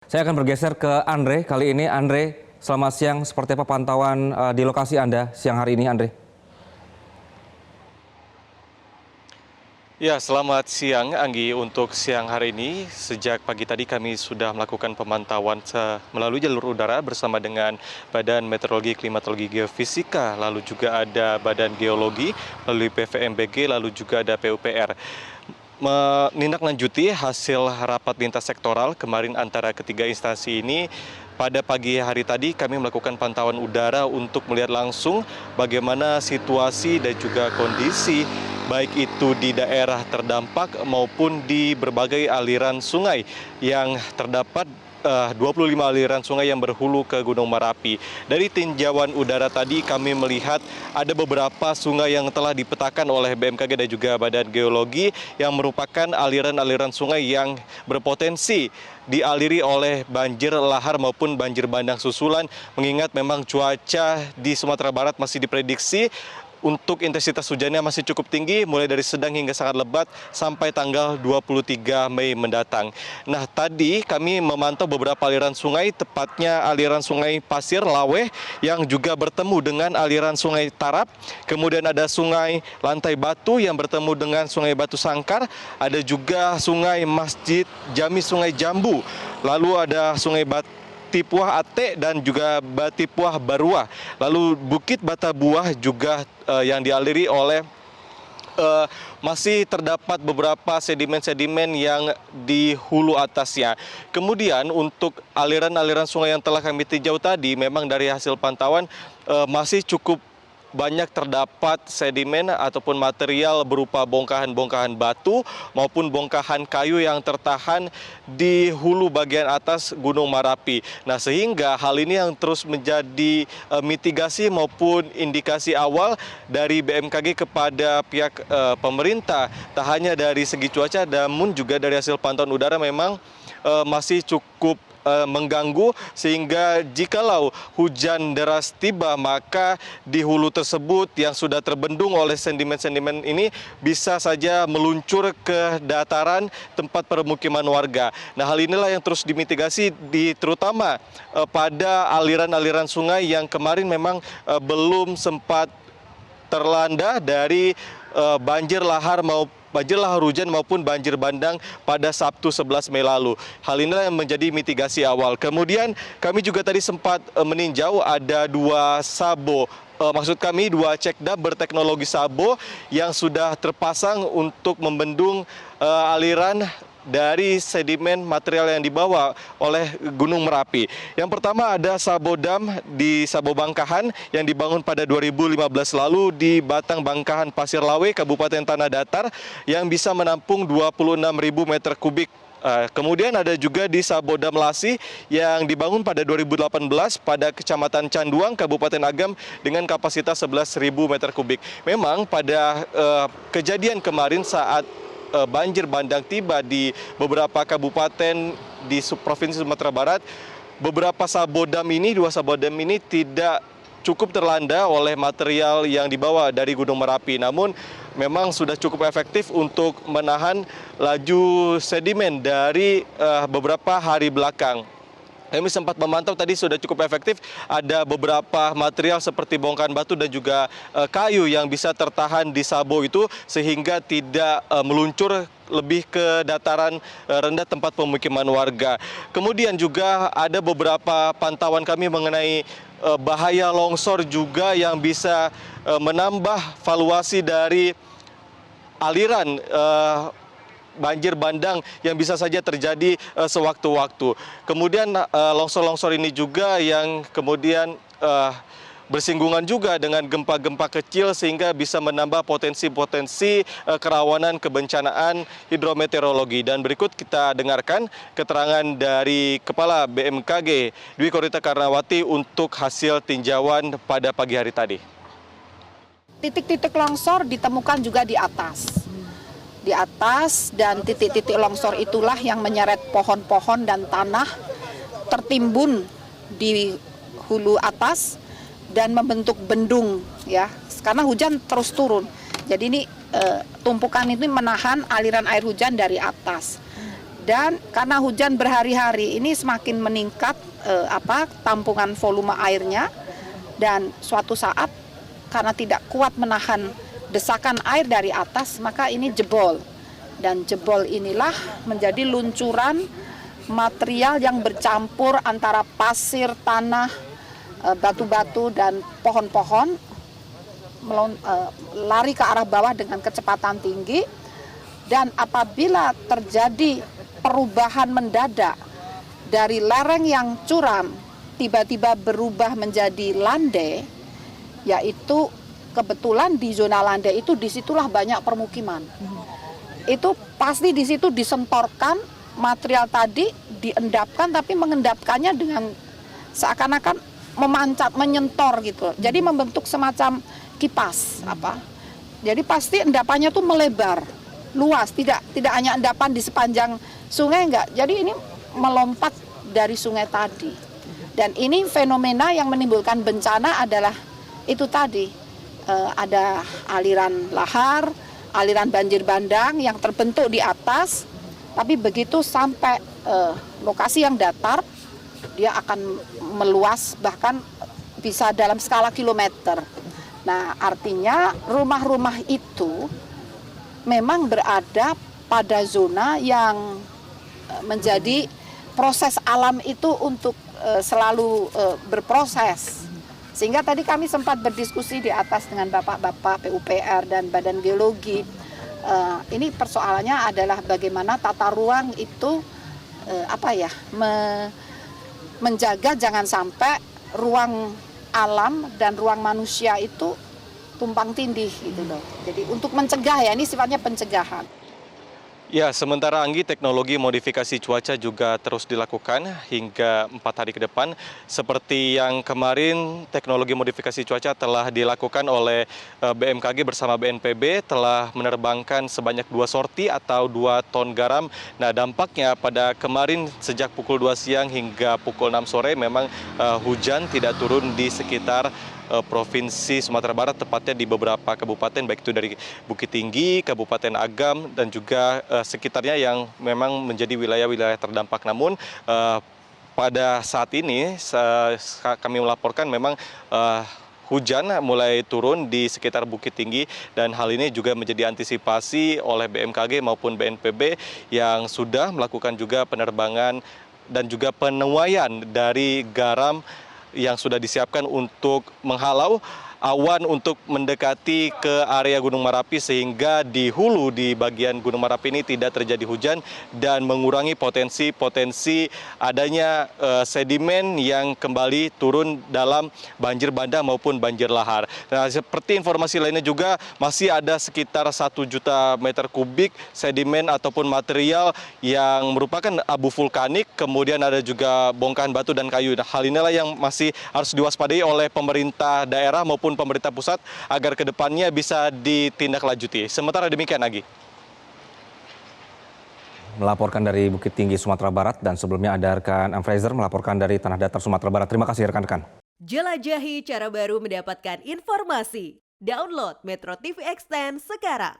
Saya akan bergeser ke Andre. Kali ini Andre, selamat siang. Seperti apa pantauan di lokasi Anda siang hari ini, Andre? Ya, selamat siang Anggi. Untuk siang hari ini, sejak pagi tadi kami sudah melakukan pemantauan melalui jalur udara bersama dengan Badan Meteorologi, Klimatologi, Geofisika, lalu juga ada Badan Geologi, melalui PVMBG, lalu juga ada PUPR. Menindaklanjuti hasil rapat lintas sektoral kemarin antara ketiga instansi ini, pada pagi hari tadi kami melakukan pantauan udara untuk melihat langsung bagaimana situasi dan juga kondisi baik itu di daerah terdampak maupun di berbagai aliran sungai yang terdapat 25 aliran sungai yang berhulu ke Gunung Merapi. Dari tinjauan udara tadi kami melihat ada beberapa sungai yang telah dipetakan oleh BMKG dan juga Badan Geologi yang merupakan aliran-aliran sungai yang berpotensi dialiri oleh banjir lahar maupun banjir bandang susulan, mengingat memang cuaca di Sumatera Barat masih diprediksi untuk intensitas hujannya masih cukup tinggi, mulai dari sedang hingga sangat lebat sampai tanggal 23 Mei mendatang. Nah, tadi kami memantau beberapa aliran sungai, tepatnya aliran sungai Pasir Laweh yang juga bertemu dengan aliran sungai Tarap. Kemudian ada sungai Lantai Batu yang bertemu dengan sungai Batu Sangkar. Ada juga sungai Masjid Jami Sungai Jambu. Lalu ada sungai Batipuah Ate dan juga Batipuah Baruah. Lalu Bukit Batabuah juga yang dialiri oleh masih terdapat beberapa sedimen-sedimen yang di hulu atasnya. Kemudian untuk aliran-aliran sungai yang telah kami tinjau tadi, memang dari hasil pantauan masih cukup banyak terdapat sedimen ataupun material berupa bongkahan-bongkahan batu maupun bongkahan kayu yang tertahan di hulu bagian atas Gunung Merapi. Nah, sehingga hal ini yang terus menjadi mitigasi maupun indikasi awal dari BMKG kepada pihak pemerintah. Tak hanya dari segi cuaca, namun juga dari hasil pantauan udara memang masih cukup mengganggu, sehingga jikalau hujan deras tiba, maka di hulu tersebut yang sudah terbendung oleh sedimen-sedimen ini bisa saja meluncur ke dataran tempat permukiman warga. Nah, hal inilah yang terus dimitigasi terutama pada aliran-aliran sungai yang kemarin memang belum sempat terlanda dari banjir lahar hujan maupun banjir bandang pada Sabtu 11 Mei lalu. Hal inilah yang menjadi mitigasi awal. Kemudian kami juga tadi sempat meninjau ada dua cek dam berteknologi Sabo yang sudah terpasang untuk membendung aliran dari sedimen material yang dibawa oleh Gunung Merapi. Yang pertama ada Sabodam di Sabo Bangkahan yang dibangun pada 2015 lalu di Batang Bangkahan Pasir Lawe, Kabupaten Tanah Datar, yang bisa menampung 26.000 meter kubik. Kemudian ada juga di Sabodam Lasi yang dibangun pada 2018 pada Kecamatan Canduang, Kabupaten Agam dengan kapasitas 11.000 meter kubik. Memang pada kejadian kemarin saat banjir bandang tiba di beberapa kabupaten di Provinsi Sumatera Barat, beberapa dua sabodam ini tidak cukup terlanda oleh material yang dibawa dari Gunung Merapi. Namun memang sudah cukup efektif untuk menahan laju sedimen dari beberapa hari belakang. Kami sempat memantau tadi sudah cukup efektif, ada beberapa material seperti bongkahan batu dan juga kayu yang bisa tertahan di Sabo itu sehingga tidak meluncur lebih ke dataran rendah tempat pemukiman warga. Kemudian juga ada beberapa pantauan kami mengenai bahaya longsor juga yang bisa menambah valuasi dari aliran banjir bandang yang bisa saja terjadi sewaktu-waktu. Kemudian longsor-longsor ini juga yang kemudian bersinggungan juga dengan gempa-gempa kecil sehingga bisa menambah potensi-potensi kerawanan kebencanaan hidrometeorologi. Dan berikut kita dengarkan keterangan dari Kepala BMKG Dwi Korita Karnawati untuk hasil tinjauan pada pagi hari tadi. Titik-titik longsor ditemukan juga di atas dan titik-titik longsor itulah yang menyeret pohon-pohon dan tanah tertimbun di hulu atas dan membentuk bendung ya, karena hujan terus turun. Jadi ini tumpukan ini menahan aliran air hujan dari atas. Dan karena hujan berhari-hari ini semakin meningkat tampungan volume airnya, dan suatu saat karena tidak kuat menahan desakan air dari atas, maka ini jebol. Dan jebol inilah menjadi luncuran material yang bercampur antara pasir, tanah, batu-batu dan pohon-pohon lari ke arah bawah dengan kecepatan tinggi. Dan apabila terjadi perubahan mendadak dari lereng yang curam tiba-tiba berubah menjadi landai, yaitu kebetulan di zona landai itu disitulah banyak permukiman. Itu pasti di situ disemprotkan material tadi, diendapkan, tapi mengendapkannya dengan seakan-akan memancat, menyentor gitu. Jadi membentuk semacam kipas Jadi pasti endapannya tuh melebar, luas, tidak hanya endapan di sepanjang sungai, enggak. Jadi ini melompat dari sungai tadi. Dan ini fenomena yang menimbulkan bencana adalah itu tadi, ada aliran lahar, aliran banjir bandang yang terbentuk di atas, tapi begitu sampai lokasi yang datar, dia akan meluas bahkan bisa dalam skala kilometer. Nah, artinya rumah-rumah itu memang berada pada zona yang menjadi proses alam itu untuk selalu berproses. Sehingga tadi kami sempat berdiskusi di atas dengan bapak-bapak PUPR dan Badan Geologi. Ini persoalannya adalah bagaimana tata ruang itu menjaga jangan sampai ruang alam dan ruang manusia itu tumpang tindih gitu loh. Jadi untuk mencegah, ya, ini sifatnya pencegahan. Ya, sementara Anggi, teknologi modifikasi cuaca juga terus dilakukan hingga 4 hari ke depan. Seperti yang kemarin, teknologi modifikasi cuaca telah dilakukan oleh BMKG bersama BNPB, telah menerbangkan sebanyak 2 sorti atau 2 ton garam. Nah, dampaknya pada kemarin sejak pukul 2 siang hingga pukul 6 sore memang hujan tidak turun di sekitar Provinsi Sumatera Barat, tepatnya di beberapa kabupaten, baik itu dari Bukit Tinggi, Kabupaten Agam, dan juga sekitarnya yang memang menjadi wilayah-wilayah terdampak. Namun pada saat ini kami melaporkan memang hujan mulai turun di sekitar Bukit Tinggi, dan hal ini juga menjadi antisipasi oleh BMKG maupun BNPB yang sudah melakukan juga penerbangan dan juga penuaian dari garam yang sudah disiapkan untuk menghalau awan untuk mendekati ke area Gunung Merapi, sehingga di hulu di bagian Gunung Merapi ini tidak terjadi hujan dan mengurangi potensi adanya sedimen yang kembali turun dalam banjir bandang maupun banjir lahar. Nah, seperti informasi lainnya juga masih ada sekitar 1 juta meter kubik sedimen ataupun material yang merupakan abu vulkanik, kemudian ada juga bongkahan batu dan kayu. Nah, hal inilah yang masih harus diwaspadai oleh pemerintah daerah maupun pemerintah pusat agar kedepannya bisa ditindaklanjuti. Sementara demikian, Agi. Melaporkan dari Bukit Tinggi, Sumatera Barat, dan sebelumnya ada rekan Fraser melaporkan dari Tanah Datar, Sumatera Barat. Terima kasih rekan-rekan. Jelajahi cara baru mendapatkan informasi. Download Metro TV Extend sekarang.